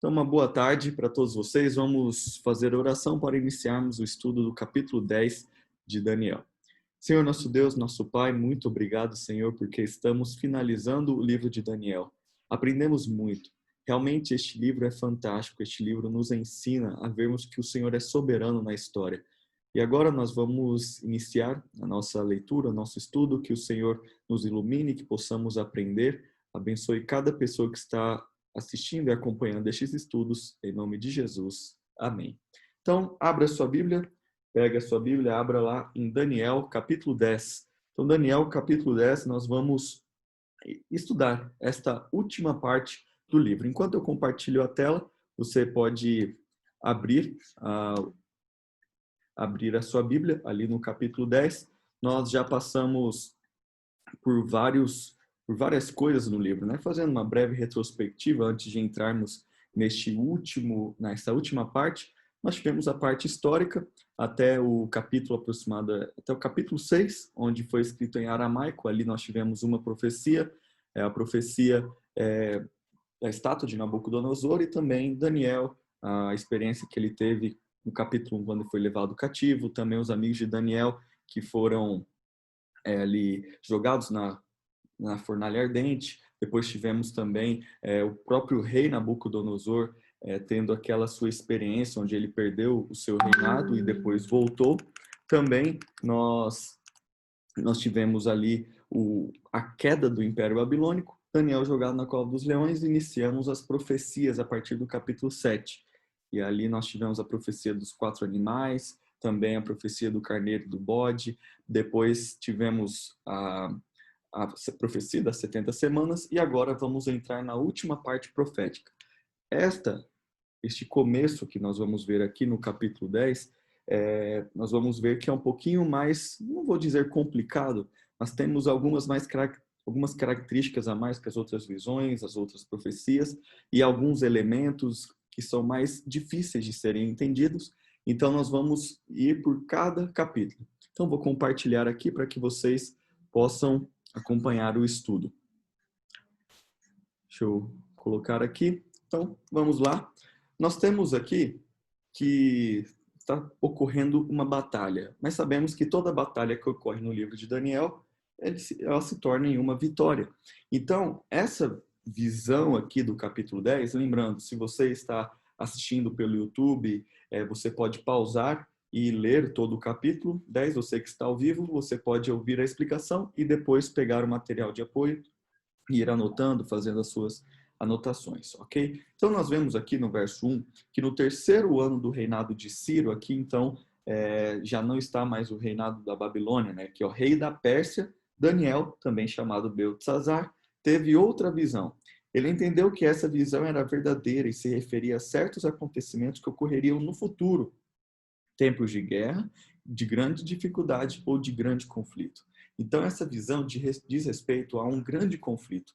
Então, uma boa tarde para todos vocês. Vamos fazer oração para iniciarmos o estudo do capítulo 10 de Daniel. Senhor nosso Deus, nosso Pai, muito obrigado, Senhor, porque estamos finalizando o livro de Daniel. Aprendemos muito. Realmente este livro é fantástico. Este livro nos ensina a vermos que o Senhor é soberano na história. E agora nós vamos iniciar a nossa leitura, o nosso estudo, que o Senhor nos ilumine, que possamos aprender. Abençoe cada pessoa que está assistindo e acompanhando estes estudos, em nome de Jesus. Amém. Então, abra sua Bíblia, pega a sua Bíblia, abra lá em Daniel, capítulo 10. Então, Daniel, capítulo 10, nós vamos estudar esta última parte do livro. Enquanto eu compartilho a tela, você pode abrir a sua Bíblia, ali no capítulo 10. Nós já passamos por várias coisas no livro, né? Fazendo uma breve retrospectiva antes de entrarmos nessa última parte, nós tivemos a parte histórica até o capítulo 6, onde foi escrito em aramaico. Ali nós tivemos uma profecia, a profecia da estátua de Nabucodonosor, e também Daniel, a experiência que ele teve no capítulo 1, quando foi levado cativo, também os amigos de Daniel que foram ali jogados na fornalha ardente. Depois tivemos também o próprio rei Nabucodonosor tendo aquela sua experiência onde ele perdeu o seu reinado e depois voltou. Também nós tivemos ali a queda do Império Babilônico, Daniel jogado na cova dos leões, e iniciamos as profecias a partir do capítulo 7. E ali nós tivemos a profecia dos 4 animais, também a profecia do carneiro e do bode. Depois tivemos a profecia das 70 semanas, e agora vamos entrar na última parte profética. Este começo que nós vamos ver aqui no capítulo 10, nós vamos ver que é um pouquinho mais, não vou dizer complicado, mas temos algumas características a mais que as outras visões, as outras profecias, e alguns elementos que são mais difíceis de serem entendidos. Então nós vamos ir por cada capítulo. Então vou compartilhar aqui para que vocês possam acompanhar o estudo. Deixa eu colocar aqui. Então, vamos lá. Nós temos aqui que está ocorrendo uma batalha, mas sabemos que toda batalha que ocorre no livro de Daniel, ela se torna em uma vitória. Então, essa visão aqui do capítulo 10, lembrando, se você está assistindo pelo YouTube, você pode pausar e ler todo o capítulo 10. Você que está ao vivo, você pode ouvir a explicação e depois pegar o material de apoio e ir anotando, fazendo as suas anotações, ok? Então, nós vemos aqui no verso 1 que no terceiro ano do reinado de Ciro, aqui então já não está mais o reinado da Babilônia, né? Que é o rei da Pérsia, Daniel, também chamado Beltesazar, teve outra visão. Ele entendeu que essa visão era verdadeira e se referia a certos acontecimentos que ocorreriam no futuro, tempos de guerra, de grande dificuldade ou de grande conflito. Então, essa visão diz respeito a um grande conflito,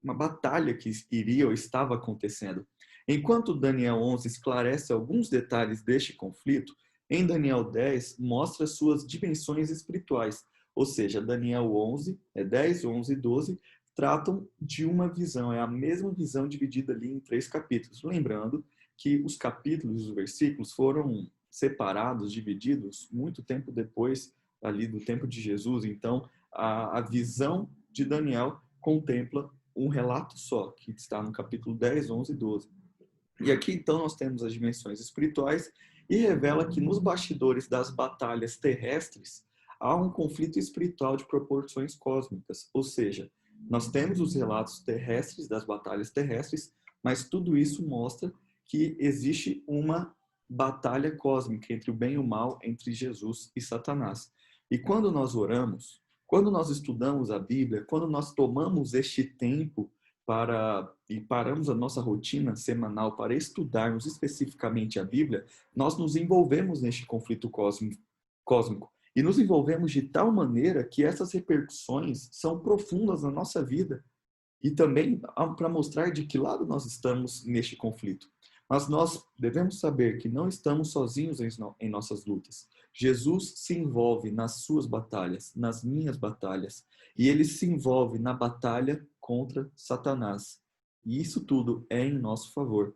uma batalha que iria ou estava acontecendo. Enquanto Daniel 11 esclarece alguns detalhes deste conflito, em Daniel 10 mostra suas dimensões espirituais. Ou seja, Daniel 11, 10, 11 e 12 tratam de uma visão, é a mesma visão dividida ali em 3 capítulos. Lembrando que os capítulos, os versículos foram separados, divididos, muito tempo depois ali do tempo de Jesus. Então, a visão de Daniel contempla um relato só, que está no capítulo 10, 11 e 12. E aqui, então, nós temos as dimensões espirituais e revela que nos bastidores das batalhas terrestres há um conflito espiritual de proporções cósmicas. Ou seja, nós temos os relatos terrestres das batalhas terrestres, mas tudo isso mostra que existe uma batalha cósmica entre o bem e o mal, entre Jesus e Satanás. E quando nós oramos, quando nós estudamos a Bíblia, quando nós tomamos este tempo e paramos a nossa rotina semanal para estudarmos especificamente a Bíblia, nós nos envolvemos neste conflito cósmico. E nos envolvemos de tal maneira que essas repercussões são profundas na nossa vida. E também para mostrar de que lado nós estamos neste conflito. Mas nós devemos saber que não estamos sozinhos em nossas lutas. Jesus se envolve nas suas batalhas, nas minhas batalhas. E ele se envolve na batalha contra Satanás. E isso tudo é em nosso favor.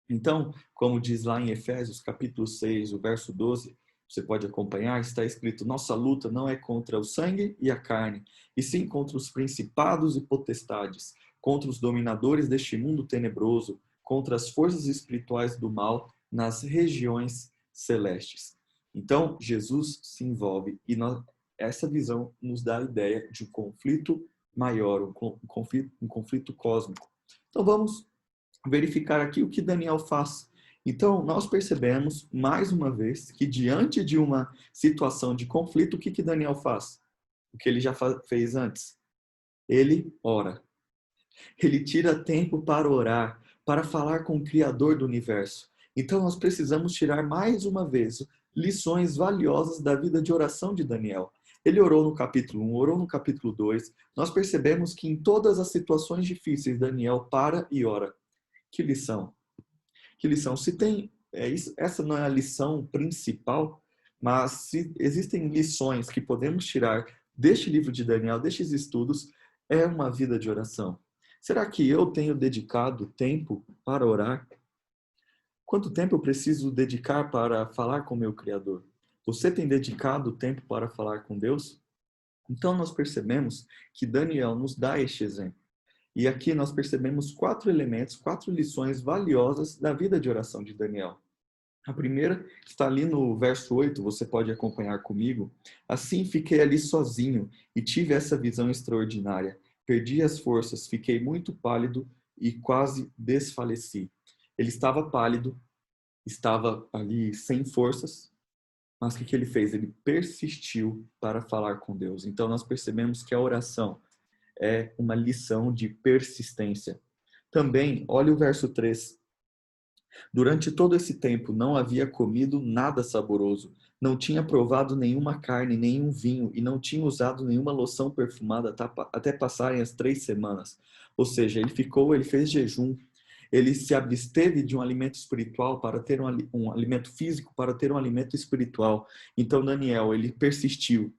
Então, como diz lá em Efésios, capítulo 6, o verso 12, você pode acompanhar, está escrito: nossa luta não é contra o sangue e a carne, e sim contra os principados e potestades, contra os dominadores deste mundo tenebroso, contra as forças espirituais do mal nas regiões celestes. Então, Jesus se envolve e essa visão nos dá a ideia de um conflito maior, um conflito cósmico. Então, vamos verificar aqui o que Daniel faz. Então, nós percebemos, mais uma vez, que diante de uma situação de conflito, o que Daniel faz? O que ele já fez antes. Ele ora. Ele tira tempo para orar, para falar com o Criador do universo. Então, nós precisamos tirar mais uma vez lições valiosas da vida de oração de Daniel. Ele orou no capítulo 1, orou no capítulo 2. Nós percebemos que em todas as situações difíceis, Daniel para e ora. Que lição? Que lição? Se tem, essa não é a lição principal, mas se existem lições que podemos tirar deste livro de Daniel, destes estudos, é uma vida de oração. Será que eu tenho dedicado tempo para orar? Quanto tempo eu preciso dedicar para falar com meu Criador? Você tem dedicado tempo para falar com Deus? Então nós percebemos que Daniel nos dá este exemplo. E aqui nós percebemos 4 elementos, 4 lições valiosas da vida de oração de Daniel. A primeira está ali no verso 8, você pode acompanhar comigo. Assim fiquei ali sozinho e tive essa visão extraordinária. Perdi as forças, fiquei muito pálido e quase desfaleci. Ele estava pálido, estava ali sem forças, mas o que ele fez? Ele persistiu para falar com Deus. Então nós percebemos que a oração é uma lição de persistência. Também, olha o verso 3. Durante todo esse tempo não havia comido nada saboroso, não tinha provado nenhuma carne, nenhum vinho e não tinha usado nenhuma loção perfumada até passarem as 3 semanas. Ou seja, ele fez jejum, ele se absteve de um alimento espiritual para ter um alimento físico para ter um alimento espiritual. Então Daniel, ele persistiu,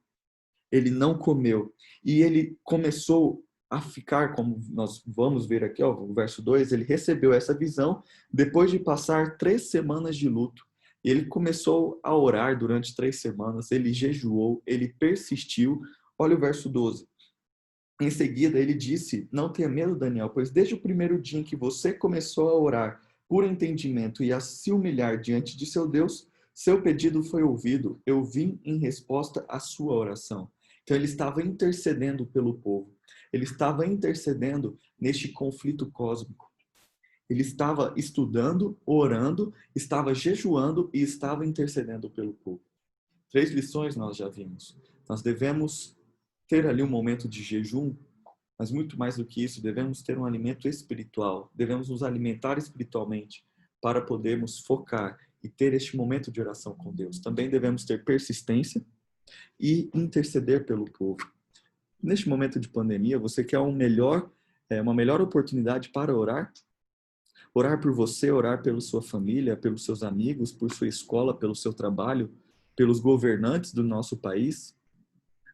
ele não comeu. E ele começou a ficar, como nós vamos ver aqui, ó, o verso 2, ele recebeu essa visão depois de passar 3 semanas de luto. Ele começou a orar durante 3 semanas, ele jejuou, ele persistiu. Olha o verso 12. Em seguida, ele disse: não tenha medo, Daniel, pois desde o primeiro dia em que você começou a orar por entendimento e a se humilhar diante de seu Deus, seu pedido foi ouvido. Eu vim em resposta à sua oração. Então, ele estava intercedendo pelo povo. Ele estava intercedendo neste conflito cósmico. Ele estava estudando, orando, estava jejuando e estava intercedendo pelo povo. 3 lições nós já vimos. Nós devemos ter ali um momento de jejum, mas muito mais do que isso, devemos ter um alimento espiritual, devemos nos alimentar espiritualmente para podermos focar e ter este momento de oração com Deus. Também devemos ter persistência e interceder pelo povo. Neste momento de pandemia, você quer uma melhor oportunidade para orar? Orar por você, orar pela sua família, pelos seus amigos, por sua escola, pelo seu trabalho, pelos governantes do nosso país?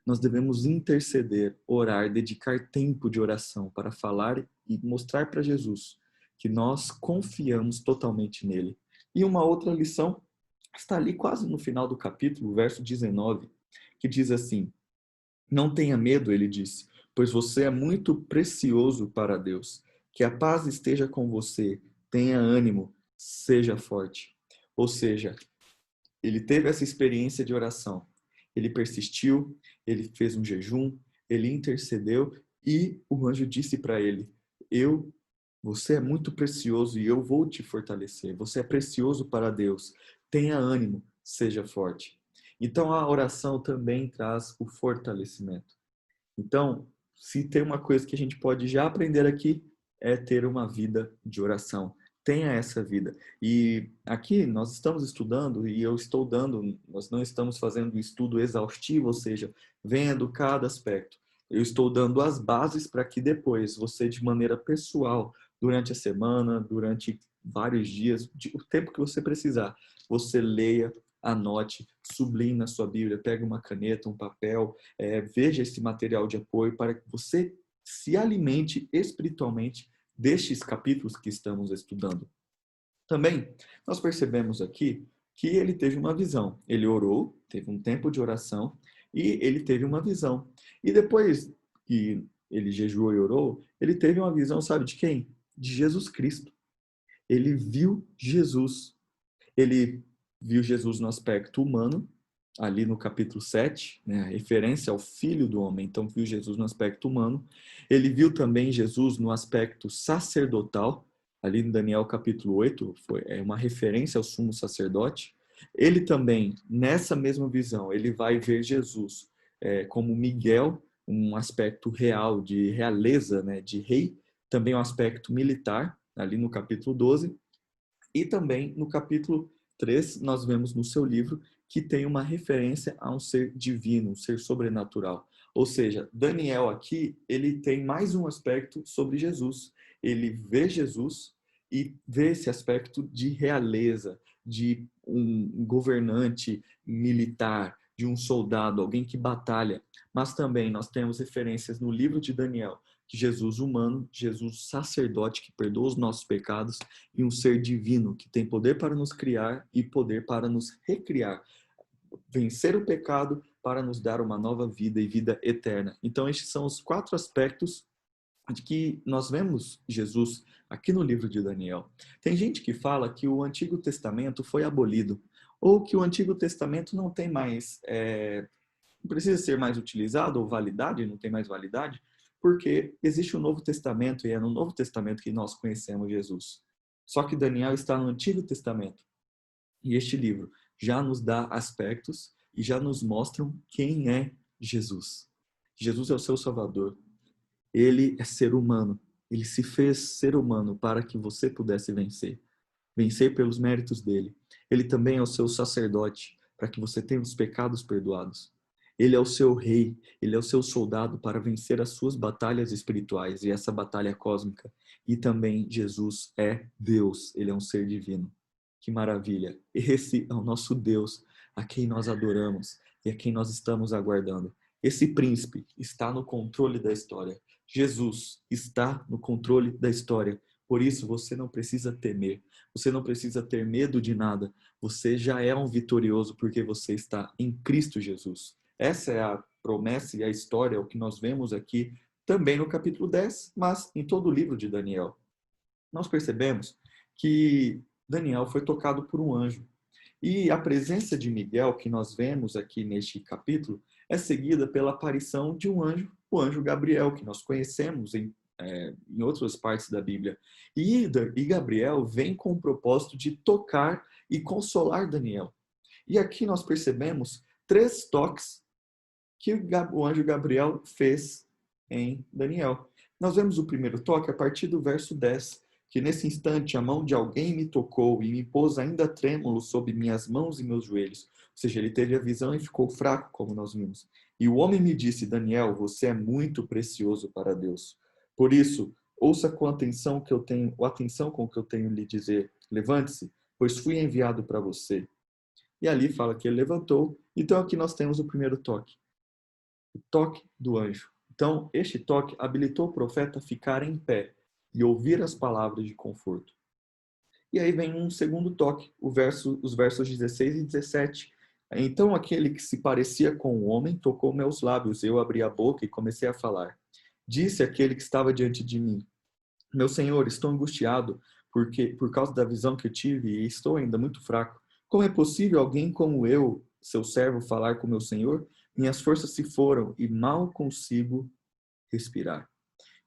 Nós devemos interceder, orar, dedicar tempo de oração para falar e mostrar para Jesus que nós confiamos totalmente nele. E uma outra lição está ali quase no final do capítulo, verso 19, que diz assim: não tenha medo, ele disse, pois você é muito precioso para Deus. Que a paz esteja com você, tenha ânimo, seja forte. Ou seja, ele teve essa experiência de oração. Ele persistiu, ele fez um jejum, ele intercedeu e o anjo disse para ele: você é muito precioso e eu vou te fortalecer. Você é precioso para Deus. Tenha ânimo, seja forte. Então a oração também traz o fortalecimento. Então, se tem uma coisa que a gente pode já aprender aqui, é ter uma vida de oração. Tenha essa vida. E aqui nós estamos estudando e eu estou dando, nós não estamos fazendo um estudo exaustivo, ou seja, vendo cada aspecto. Eu estou dando as bases para que depois você, de maneira pessoal, durante a semana, durante vários dias, o tempo que você precisar, você leia, anote, sublinhe na sua Bíblia, pegue uma caneta, um papel, veja esse material de apoio para que você se alimente espiritualmente destes capítulos que estamos estudando. Também, nós percebemos aqui que ele teve uma visão. Ele orou, teve um tempo de oração e ele teve uma visão. E depois que ele jejuou e orou, ele teve uma visão, sabe de quem? De Jesus Cristo. Ele viu Jesus. Ele viu Jesus no aspecto humano, ali no capítulo 7, né, a referência ao Filho do Homem, então viu Jesus no aspecto humano. Ele viu também Jesus no aspecto sacerdotal, ali no Daniel capítulo 8, é uma referência ao sumo sacerdote. Ele também, nessa mesma visão, ele vai ver Jesus como Miguel, um aspecto real, de realeza, né, de rei, também um aspecto militar, ali no capítulo 12, e também no capítulo 3, nós vemos no seu livro que tem uma referência a um ser divino, um ser sobrenatural. Ou seja, Daniel aqui, ele tem mais um aspecto sobre Jesus. Ele vê Jesus e vê esse aspecto de realeza, de um governante militar, de um soldado, alguém que batalha. Mas também nós temos referências no livro de Daniel, de Jesus humano, Jesus sacerdote que perdoa os nossos pecados e um ser divino que tem poder para nos criar e poder para nos recriar, vencer o pecado para nos dar uma nova vida e vida eterna. Então estes são os 4 aspectos de que nós vemos Jesus aqui no livro de Daniel. Tem gente que fala que o Antigo Testamento foi abolido, ou que o Antigo Testamento não tem mais, não precisa ser mais utilizado, ou validade, não tem mais validade, porque existe o Novo Testamento e é no Novo Testamento que nós conhecemos Jesus. Só que Daniel está no Antigo Testamento. E este livro já nos dá aspectos e já nos mostram quem é Jesus. Jesus é o seu Salvador. Ele é ser humano. Ele se fez ser humano para que você pudesse vencer. Vencer pelos méritos dele. Ele também é o seu sacerdote, para que você tenha os pecados perdoados. Ele é o seu rei, ele é o seu soldado para vencer as suas batalhas espirituais e essa batalha cósmica. E também Jesus é Deus, ele é um ser divino. Que maravilha! Esse é o nosso Deus, a quem nós adoramos e a quem nós estamos aguardando. Esse príncipe está no controle da história. Jesus está no controle da história. Por isso, você não precisa temer. Você não precisa ter medo de nada. Você já é um vitorioso porque você está em Cristo Jesus. Essa é a promessa e a história, o que nós vemos aqui também no capítulo 10, mas em todo o livro de Daniel. Nós percebemos que Daniel foi tocado por um anjo. E a presença de Miguel, que nós vemos aqui neste capítulo, é seguida pela aparição de um anjo, o anjo Gabriel, que nós conhecemos em outras partes da Bíblia. E Gabriel vem com o propósito de tocar e consolar Daniel. E aqui nós percebemos 3 toques que o anjo Gabriel fez em Daniel. Nós vemos o primeiro toque a partir do verso 10, que nesse instante a mão de alguém me tocou e me pôs ainda trêmulo sob minhas mãos e meus joelhos. Ou seja, ele teve a visão e ficou fraco, como nós vimos. E o homem me disse, Daniel, você é muito precioso para Deus. Por isso, ouça com atenção com o que eu tenho lhe dizer. Levante-se, pois fui enviado para você. E ali fala que ele levantou. Então aqui nós temos o primeiro toque. O toque do anjo. Então, este toque habilitou o profeta a ficar em pé e ouvir as palavras de conforto. E aí vem um segundo toque, os versos 16 e 17. Então aquele que se parecia com o homem tocou meus lábios, eu abri a boca e comecei a falar. Disse aquele que estava diante de mim, meu senhor, estou angustiado por causa da visão que eu tive e estou ainda muito fraco. Como é possível alguém como eu, seu servo, falar com meu senhor? Minhas forças se foram e mal consigo respirar.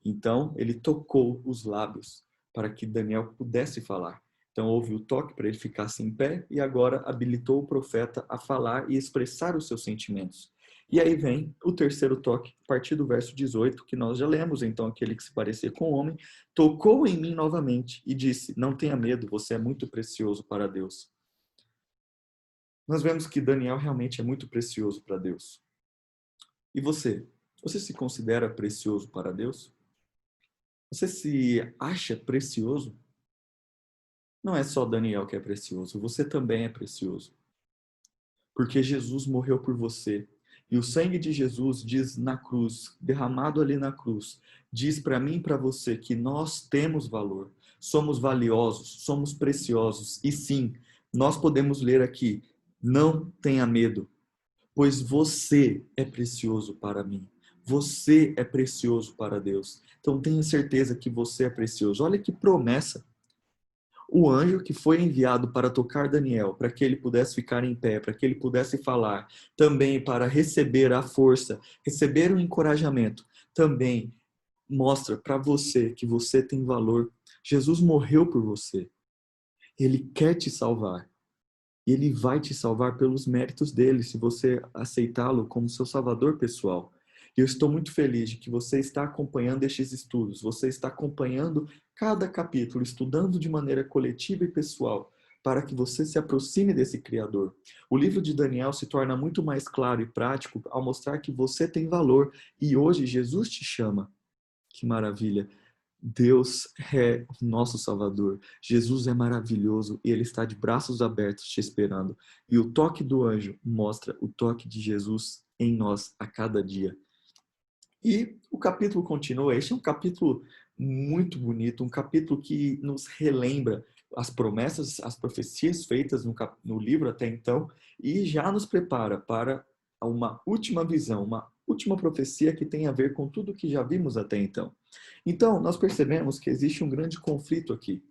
Então, ele tocou os lábios para que Daniel pudesse falar. Então, houve o toque para ele ficar em pé e agora habilitou o profeta a falar e expressar os seus sentimentos. E aí vem o terceiro toque, a partir do verso 18, que nós já lemos. Então, aquele que se parecia com o homem, tocou em mim novamente e disse, não tenha medo, você é muito precioso para Deus. Nós vemos que Daniel realmente é muito precioso para Deus. E você? Você se considera precioso para Deus? Você se acha precioso? Não é só Daniel que é precioso, você também é precioso. Porque Jesus morreu por você. E o sangue de Jesus diz na cruz, derramado ali na cruz, diz para mim e para você que nós temos valor, somos valiosos, somos preciosos. E sim, nós podemos ler aqui, não tenha medo, pois você é precioso para mim. Você é precioso para Deus. Então tenha certeza que você é precioso. Olha que promessa. O anjo que foi enviado para tocar Daniel, para que ele pudesse ficar em pé, para que ele pudesse falar, também para receber a força, receber o encorajamento, também mostra para você que você tem valor. Jesus morreu por você. Ele quer te salvar. Ele vai te salvar pelos méritos dele, se você aceitá-lo como seu salvador pessoal. E eu estou muito feliz de que você está acompanhando estes estudos, você está acompanhando cada capítulo, estudando de maneira coletiva e pessoal, para que você se aproxime desse Criador. O livro de Daniel se torna muito mais claro e prático ao mostrar que você tem valor e hoje Jesus te chama. Que maravilha! Deus é o nosso Salvador. Jesus é maravilhoso e Ele está de braços abertos te esperando. E o toque do anjo mostra o toque de Jesus em nós a cada dia. E o capítulo continua. Este é um capítulo muito bonito, um capítulo que nos relembra as promessas, as profecias feitas no livro até então e já nos prepara para uma última visão, uma última profecia que tem a ver com tudo que já vimos até então. Então, nós percebemos que existe um grande conflito aqui,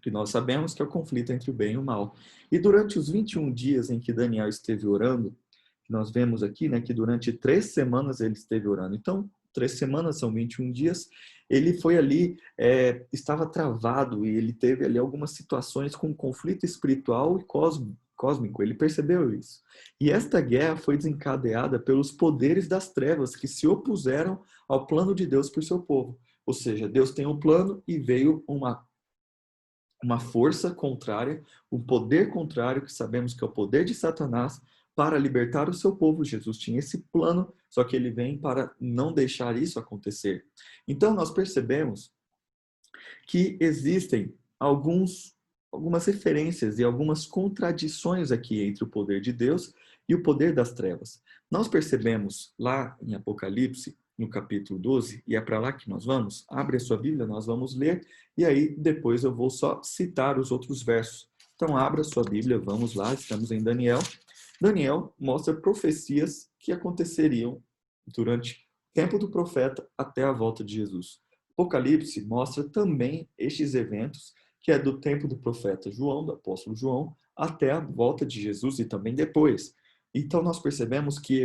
que nós sabemos que é o conflito entre o bem e o mal. E durante os 21 dias em que Daniel esteve orando, nós vemos aqui, né, que durante 3 semanas ele esteve orando. Então, 3 semanas são 21 dias. Ele foi ali, estava travado e ele teve ali algumas situações com conflito espiritual e cósmico. Ele percebeu isso. E esta guerra foi desencadeada pelos poderes das trevas que se opuseram ao plano de Deus por seu povo. Ou seja, Deus tem um plano e veio uma força contrária, um poder contrário, que sabemos que é o poder de Satanás, para libertar o seu povo. Jesus tinha esse plano, só que ele vem para não deixar isso acontecer. Então nós percebemos que existem algumas referências e algumas contradições aqui entre o poder de Deus e o poder das trevas. Nós percebemos lá em Apocalipse, no capítulo 12, e é para lá que nós vamos. Abre a sua Bíblia, nós vamos ler, e aí depois eu vou só citar os outros versos. Então abra a sua Bíblia, vamos lá, estamos em Daniel. Daniel mostra profecias que aconteceriam durante o tempo do profeta até a volta de Jesus. Apocalipse mostra também estes eventos, que é do tempo do profeta João, do apóstolo João, até a volta de Jesus e também depois. Então nós percebemos que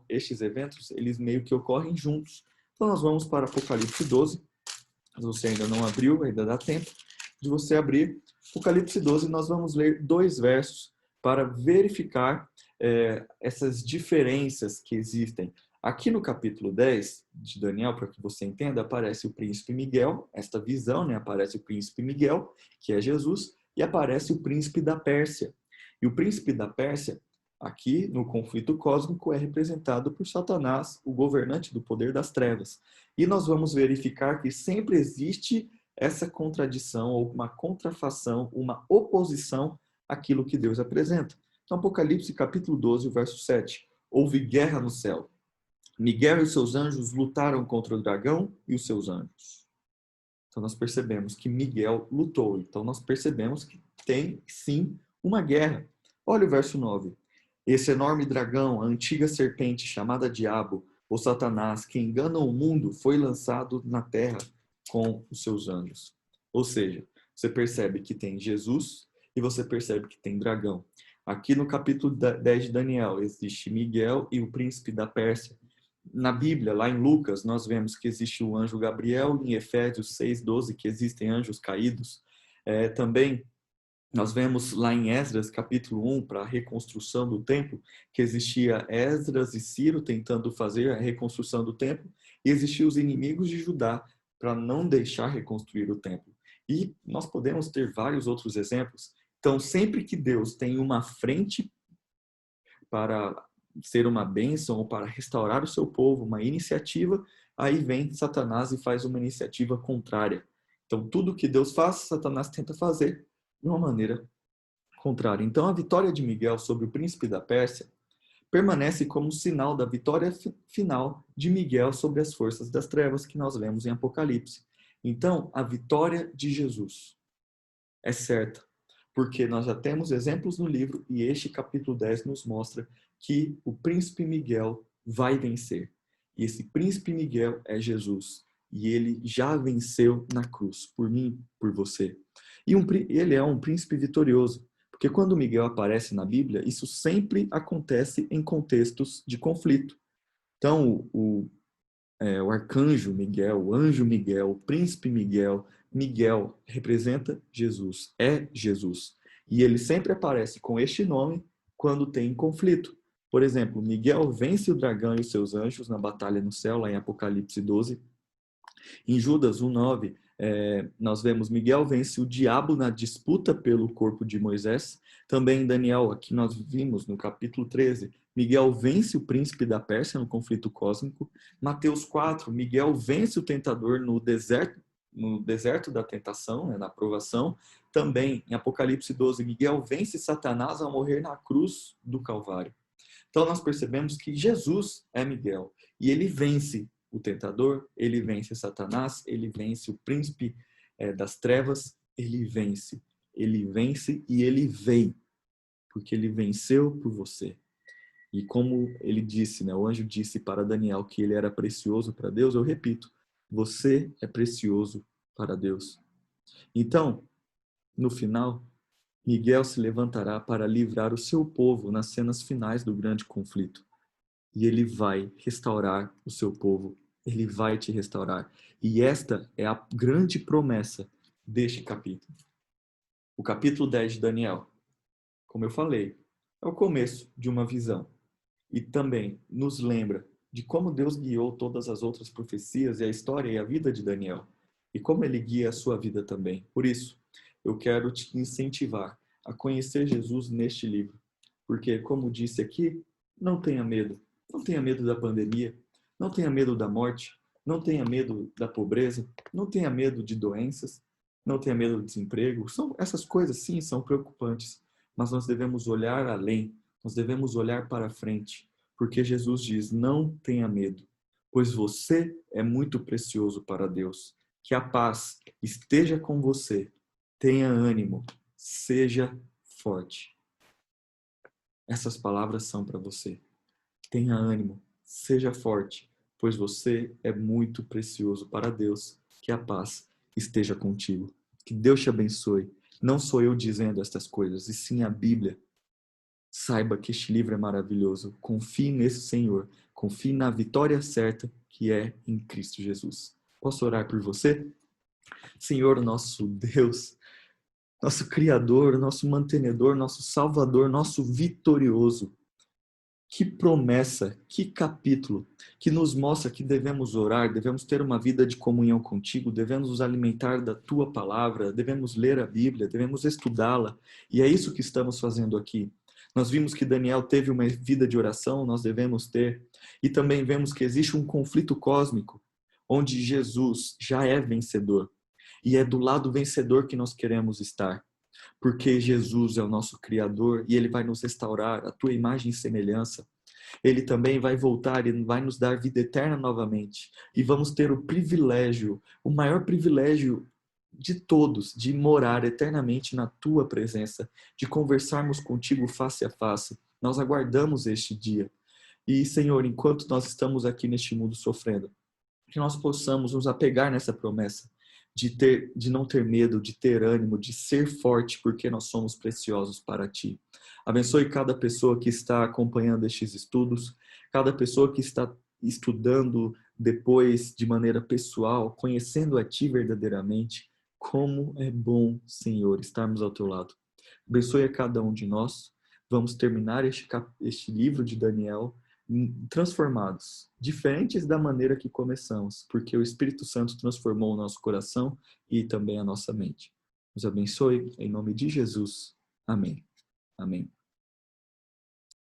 estes eventos, eles meio que ocorrem juntos. Então nós vamos para Apocalipse 12. Se você ainda não abriu, ainda dá tempo de você abrir. Apocalipse 12, nós vamos ler 2 versos para verificar essas diferenças que existem. Aqui no capítulo 10 de Daniel, para que você entenda, aparece o príncipe Miguel, esta visão, né? Aparece o príncipe Miguel, que é Jesus, e aparece o príncipe da Pérsia. E o príncipe da Pérsia, aqui no conflito cósmico, é representado por Satanás, o governante do poder das trevas. E nós vamos verificar que sempre existe essa contradição, ou uma contrafação, uma oposição àquilo que Deus apresenta. Então, Apocalipse capítulo 12, verso 7. Houve guerra no céu. Miguel e os seus anjos lutaram contra o dragão e os seus anjos. Então nós percebemos que Miguel lutou. Então nós percebemos que tem sim uma guerra. Olha o verso 9. Esse enorme dragão, a antiga serpente chamada Diabo, ou Satanás, que engana o mundo, foi lançado na terra com os seus anjos. Ou seja, você percebe que tem Jesus e você percebe que tem dragão. Aqui no capítulo 10 de Daniel, existe Miguel e o príncipe da Pérsia. Na Bíblia, lá em Lucas, nós vemos que existe o anjo Gabriel, em Efésios 6:12, que existem anjos caídos. Também nós vemos lá em Esdras, capítulo 1, para a reconstrução do templo, que existia Esdras e Ciro tentando fazer a reconstrução do templo, e existiam os inimigos de Judá para não deixar reconstruir o templo. E nós podemos ter vários outros exemplos. Então, sempre que Deus tem uma frente para ser uma bênção ou para restaurar o seu povo, uma iniciativa, aí vem Satanás e faz uma iniciativa contrária. Então, tudo que Deus faz, Satanás tenta fazer de uma maneira contrária. Então, a vitória de Miguel sobre o príncipe da Pérsia permanece como sinal da vitória final de Miguel sobre as forças das trevas que nós lemos em Apocalipse. Então, a vitória de Jesus é certa, porque nós já temos exemplos no livro e este capítulo 10 nos mostra que o príncipe Miguel vai vencer. E esse príncipe Miguel é Jesus. E ele já venceu na cruz, por mim, por você. E ele é um príncipe vitorioso, porque quando Miguel aparece na Bíblia, isso sempre acontece em contextos de conflito. Então, o arcanjo Miguel, o anjo Miguel, o príncipe Miguel, Miguel representa Jesus, é Jesus. E ele sempre aparece com este nome quando tem conflito. Por exemplo, Miguel vence o dragão e os seus anjos na batalha no céu, lá em Apocalipse 12. Em Judas 1:9, nós vemos Miguel vence o diabo na disputa pelo corpo de Moisés. Também em Daniel, aqui nós vimos no capítulo 13, Miguel vence o príncipe da Pérsia no conflito cósmico. Mateus 4, Miguel vence o tentador no deserto da tentação, na provação. Também em Apocalipse 12, Miguel vence Satanás ao morrer na cruz do Calvário. Então nós percebemos que Jesus é Miguel e ele vence o tentador, ele vence Satanás, ele vence o príncipe das trevas, ele vence e ele vem, porque ele venceu por você. E como ele disse, o anjo disse para Daniel que ele era precioso para Deus, eu repito, você é precioso para Deus. Então, no final, Miguel se levantará para livrar o seu povo nas cenas finais do grande conflito. E ele vai restaurar o seu povo. Ele vai te restaurar. E esta é a grande promessa deste capítulo. O capítulo 10 de Daniel, como eu falei, é o começo de uma visão. E também nos lembra de como Deus guiou todas as outras profecias e a história e a vida de Daniel. E como ele guia a sua vida também. Por isso, eu quero te incentivar a conhecer Jesus neste livro. Porque, como disse aqui, não tenha medo. Não tenha medo da pandemia. Não tenha medo da morte. Não tenha medo da pobreza. Não tenha medo de doenças. Não tenha medo do desemprego. Essas coisas, sim, são preocupantes. Mas nós devemos olhar além. Nós devemos olhar para frente. Porque Jesus diz, não tenha medo. Pois você é muito precioso para Deus. Que a paz esteja com você. Tenha ânimo. Seja forte. Essas palavras são para você. Tenha ânimo, seja forte, pois você é muito precioso para Deus. Que a paz esteja contigo. Que Deus te abençoe. Não sou eu dizendo estas coisas, e sim a Bíblia. Saiba que este livro é maravilhoso. Confie nesse Senhor. Confie na vitória certa que é em Cristo Jesus. Posso orar por você? Senhor, nosso Deus, nosso Criador, nosso mantenedor, nosso Salvador, nosso vitorioso. Que promessa, que capítulo, que nos mostra que devemos orar, devemos ter uma vida de comunhão contigo, devemos nos alimentar da tua palavra, devemos ler a Bíblia, devemos estudá-la. E é isso que estamos fazendo aqui. Nós vimos que Daniel teve uma vida de oração, nós devemos ter. E também vemos que existe um conflito cósmico, onde Jesus já é vencedor. E é do lado vencedor que nós queremos estar. Porque Jesus é o nosso Criador e Ele vai nos restaurar a tua imagem e semelhança. Ele também vai voltar e vai nos dar vida eterna novamente. E vamos ter o privilégio, o maior privilégio de todos, de morar eternamente na tua presença, de conversarmos contigo face a face. Nós aguardamos este dia. E, Senhor, enquanto nós estamos aqui neste mundo sofrendo, que nós possamos nos apegar nessa promessa de não ter medo, de ter ânimo, de ser forte, porque nós somos preciosos para Ti. Abençoe cada pessoa que está acompanhando estes estudos, cada pessoa que está estudando depois de maneira pessoal, conhecendo a Ti verdadeiramente. Como é bom, Senhor, estarmos ao Teu lado. Abençoe a cada um de nós. Vamos terminar este livro de Daniel transformados, diferentes da maneira que começamos, porque o Espírito Santo transformou o nosso coração e também a nossa mente. Nos abençoe, em nome de Jesus. Amém. Amém.